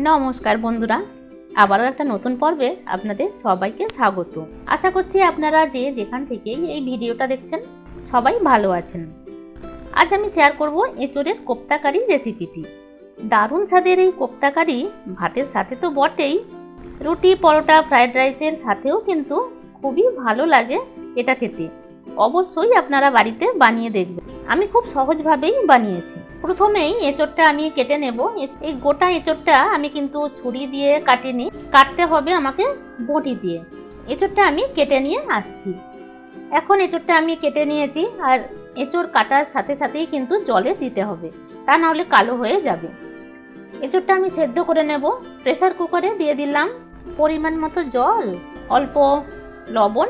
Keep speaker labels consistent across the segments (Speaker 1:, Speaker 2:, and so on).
Speaker 1: নমস্কার বন্ধুরা, আবারও একটা নতুন পর্বে আপনাদের সবাইকে স্বাগত। আশা করছি আপনারা যে যেখান থেকেই এই ভিডিওটা দেখছেন সবাই ভালো আছেন। আজ আমি শেয়ার করব এঁচোড়ের কোপ্তা কারি রেসিপিটি। দারুণ স্বাদের এই কোপ্তা কারি ভাতের সাথে তো বটেই, রুটি, পরোটা, ফ্রাইড রাইসের সাথেও কিন্তু খুবই ভালো লাগে এটা খেতে। অবশ্যই আপনারা বাড়িতে বানিয়ে দেখবেন। আমি খুব সহজভাবেই বানিয়েছি। প্রথমেই এঁচোড়টা আমি কেটে নেব। এই গোটা এঁচোড়টা আমি কিন্তু ছুরি দিয়ে কাটিনি, কাটতে হবে আমাকে বটি দিয়ে। এঁচোড়টা আমি কেটে নিয়ে আসছি। এখন এঁচোড়টা আমি কেটে নিয়েছি, আর এঁচোড় কাটার সাথে সাথেই কিন্তু জলে দিতে হবে, তা না হলে কালো হয়ে যাবে। এঁচোড়টা আমি সেদ্ধ করে নেব। প্রেসার কুকারে দিয়ে দিলাম পরিমাণ মতো জল, অল্প লবণ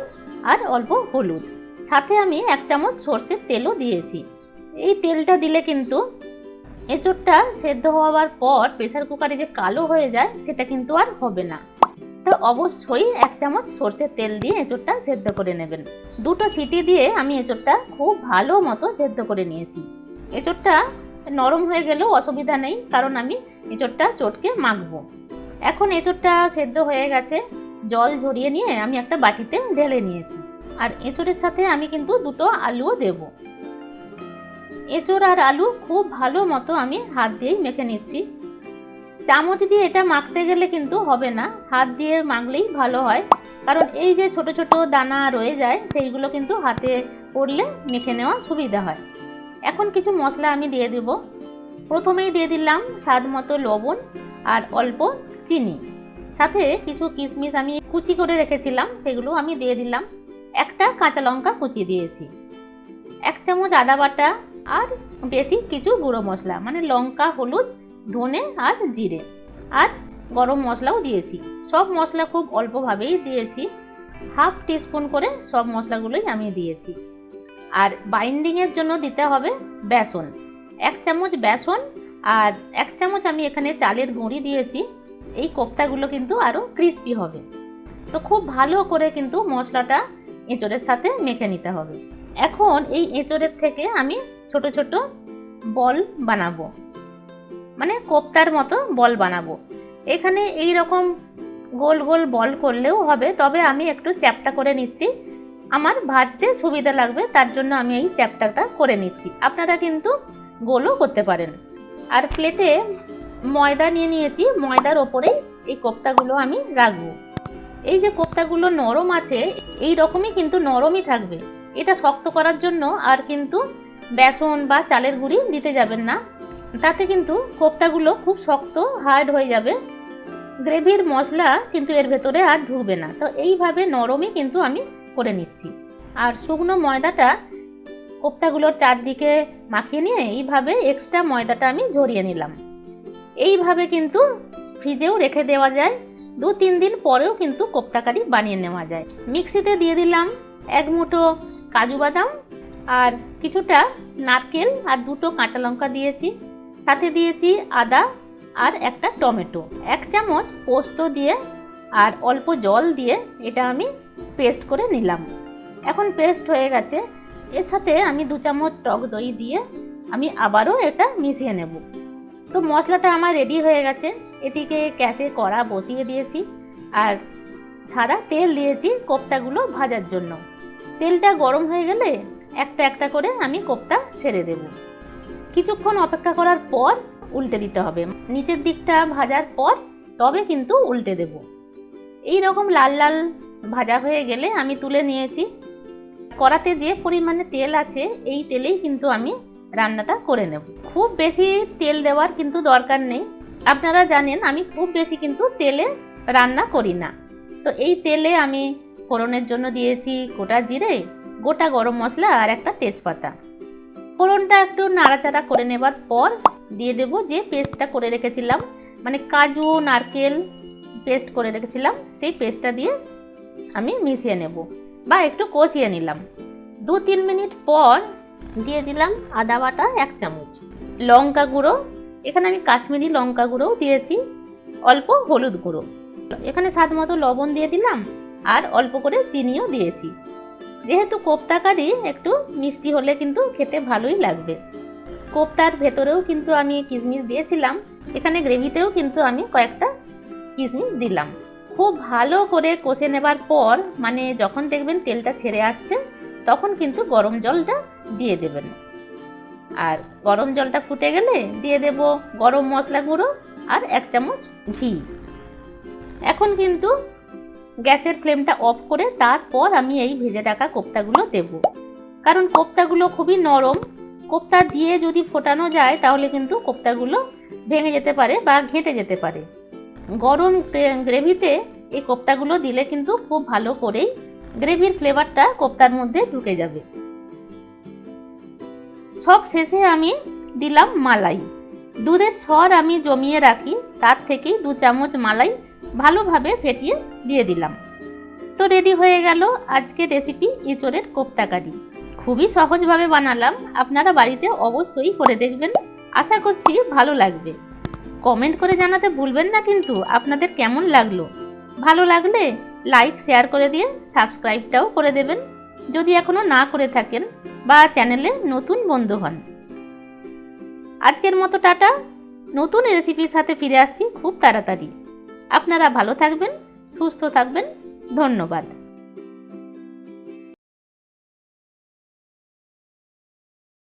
Speaker 1: আর অল্প হলুদ, সাথে আমি 1 চামচ সর্ষের তেলও দিয়েছি। এই তেলটা দিলে কিন্তু এঁচোড়টা সেদ্ধ হওয়ার পর প্রেসার কুকারে যে কালো হয়ে যায় সেটা কিন্তু আর হবে না। তো অবশ্যই 1 চামচ সর্ষের তেল দিয়ে এঁচোড়টা সেদ্ধ করে নেবেন। 2টো সিটি দিয়ে আমি এঁচোড়টা খুব ভালো মতো সেদ্ধ করে নিয়েছি। এঁচোড়টা নরম হয়ে গেলেও অসুবিধা নেই, কারণ আমি এঁচোড়টা চটকে মাখবো। এখন এঁচোড়টা সেদ্ধ হয়ে গেছে, জল ঝরিয়ে নিয়ে আমি একটা বাটিতে ঢেলে নিয়েছি। আর এঁচোড়ের সাথে আমি কিন্তু 2টো আলুও দেব। এঁচোড় আর আলু খুব ভালো মতো আমি হাত দিয়েই মেখে নিচ্ছি। চামচ দিয়ে এটা মাখতে গেলে কিন্তু হবে না, হাত দিয়ে মাখলেই ভালো হয়, কারণ এই যে ছোট ছোট দানা রয়ে যায় সেইগুলো কিন্তু হাতে পড়লে মেখে নেওয়া সুবিধা হয়। এখন কিছু মশলা আমি দিয়ে দেব। প্রথমেই দিয়ে দিলাম স্বাদ মতো লবণ আর অল্প চিনি, সাথে কিছু কিশমিশ আমি কুচি করে রেখেছিলাম সেগুলো আমি দিয়ে দিলাম। একটা কাঁচা লঙ্কা কুচি দিয়েছি, 1 চামচ আদা বাটা, আর বেশি কিছু গুঁড়ো মশলা মানে লঙ্কা, হলুদ, ধনে আর জিরে, আর গরম মশলাও দিয়েছি। সব মশলা খুব অল্পভাবেই দিয়েছি, 1/2 টিস্পুন করে সব মশলাগুলোই আমি দিয়েছি। আর বাইন্ডিংয়ের জন্য দিতে হবে বেসন, 1 চামচ বেসন, আর 1 চামচ আমি এখানে চালের গুঁড়ি দিয়েছি। এই কোপ্তাগুলো কিন্তু আরও ক্রিস্পি হবে। তো খুব ভালো করে কিন্তু মশলাটা এঁচোড়ের সাথে মেখে নিতে হবে। এখন এই এঁচোড়ের থেকে আমি ছোট ছোট বল বানাবো, মানে কোপ্তার মতো বল বানাবো। এখানে এই রকম গোল গোল বল করলেও হবে, তবে আমি একটু চ্যাপ্টা করে নিচ্ছি, আমার ভাজতে সুবিধা লাগবে, তার জন্য আমি এই চ্যাপ্টাটা করে নিচ্ছি। আপনারা কিন্তু গোলও করতে পারেন। আর প্লেটে ময়দা নিয়ে নিয়েছি, ময়দার ওপরেই এই কোপ্তাগুলো আমি রাখবো। এই যে কোপ্তাগুলো নরম আছে, এই রকমই কিন্তু নরমই থাকবে। এটা শক্ত করার জন্য আর কিন্তু বেসন বা চালের গুঁড়ি দিতে যাবেন না, তাতে কিন্তু কোপ্তাগুলো খুব শক্ত হার্ড হয়ে যাবে, গ্রেভির মশলা কিন্তু এর ভেতরে আর ঢুকবে না। তো এইভাবে নরমই কিন্তু আমি করে নিচ্ছি। আর শুকনো ময়দাটা কোপ্তাগুলোর চারদিকে মাখিয়ে নিয়ে এইভাবে এক্সট্রা ময়দাটা আমি ঝরিয়ে নিলাম। এইভাবে কিন্তু ফ্রিজেও রেখে দেওয়া যায়, 2-3 দিন পরেও কিন্তু কোপ্তা কারি বানিয়ে নেওয়া যায়। মিক্সিতে দিয়ে দিলাম 1 মুঠো কাজু বাদাম, আর কিছুটা নারকেল, আর 2টো কাঁচা লঙ্কা দিয়েছি, সাথে দিয়েছি আদা আর একটা টমেটো, 1 চামচ পোস্ত দিয়ে আর অল্প জল দিয়ে এটা আমি পেস্ট করে নিলাম। এখন পেস্ট হয়ে গেছে, এর সাথে আমি 2 চামচ টক দই দিয়ে আমি আবারও এটা মিশিয়ে নেব। তো মশলাটা আমার রেডি হয়ে গেছে। এদিকে গ্যাসে কড়া বসিয়ে দিয়েছি, আর সাদা তেল দিয়েছি কোপ্তাগুলো ভাজার জন্য। তেলটা গরম হয়ে গেলে একটা একটা করে আমি কোপ্তা ছেড়ে দেব। কিছুক্ষণ অপেক্ষা করার পর উল্টে দিতে হবে, নিচের দিকটা ভাজার পর তবে কিন্তু উল্টে দেব। এই রকম লাল লাল ভাজা হয়ে গেলে আমি তুলে নিয়েছি। কড়াতে যে পরিমাণে তেল আছে এই তেলেই কিন্তু আমি রান্নাটা করে নেব। খুব বেশি তেল দেওয়ার কিন্তু দরকার নেই, আপনারা জানেন আমি খুব বেশি কিন্তু তেলে রান্না করি না। তো এই তেলে আমি ফোড়নের জন্য দিয়েছি গোটা জিরে, গোটা গরম মশলা আর একটা তেজপাতা। ফোড়নটা একটু নাড়াচাড়া করে নেবার পর দিয়ে দেব যে পেস্টটা করে রেখেছিলাম, মানে কাজু নারকেল পেস্ট করে রেখেছিলাম, সেই পেস্টটা দিয়ে আমি মিশিয়ে নেব বা একটু কষিয়ে নিলাম। 2-3 মিনিট পর দিয়ে দিলাম আদা বাটা 1 চামচ, লঙ্কা গুঁড়ো, এখানে আমি কাশ্মীরি লঙ্কা গুঁড়োও দিয়েছি, অল্প হলুদ গুঁড়ো, এখানে স্বাদ মতো লবণ দিয়ে দিলাম, আর অল্প করে চিনিও দিয়েছি। যেহেতু কোপ্তা কারি একটু মিষ্টি হলে কিন্তু খেতে ভালোই লাগবে। কোপ্তার ভেতরেও কিন্তু আমি কিশমিশ দিয়েছিলাম, এখানে গ্রেভিতেও কিন্তু আমি কয়েকটা কিশমিশ দিলাম। খুব ভালো করে কষে নেবার পর মানে যখন দেখবেন তেলটা ছেড়ে আসছে তখন কিন্তু গরম জলটা দিয়ে দেবেন। আর গরম জলটা ফুটে গেলে দিয়ে দেব গরম মশলা গুঁড়ো আর 1 চামচ ঘি। এখন কিন্তু গ্যাসের ফ্লেমটা অফ করে তারপর আমি এই ভেজে রাখা কোপ্তাগুলো দেব, কারণ কোপ্তাগুলো খুবই নরম। কোপ্তা দিয়ে যদি ফোটানো যায় তাহলে কিন্তু কোপ্তাগুলো ভেঙে যেতে পারে বা ঘেঁটে যেতে পারে। গরম গ্রেভিতে এই কোপ্তাগুলো দিলে কিন্তু খুব ভালো করেই গ্রেভির ফ্লেভারটা কোপ্তার মধ্যে ঢুকে যাবে। সব শেষে আমি দিলাম মালাই। দুধের সর আমি জমিয়ে রাখি, তার থেকেই 2 চামচ মালাই ভালোভাবে ফেটিয়ে দিয়ে দিলাম। তো রেডি হয়ে গেল আজকে রেসিপি এঁচোড়ের কোপ্তা কারি। খুবই সহজভাবে বানালাম, আপনারা বাড়িতে অবশ্যই করে দেখবেন, আশা করছি ভালো লাগবে। কমেন্ট করে জানাতে ভুলবেন না কিন্তু আপনাদের কেমন লাগলো। ভালো লাগলে লাইক শেয়ার করে দিয়ে সাবস্ক্রাইবটাও করে দেবেন যদি এখনো না করে থাকেন বা চ্যানেলে নতুন বন্ধু হন। আজকের মতো টাটা, নতুন রেসিপির সাথে ফিরে আসছি খুব তাড়াতাড়ি। আপনারা ভালো থাকবেন, সুস্থ থাকবেন, ধন্যবাদ।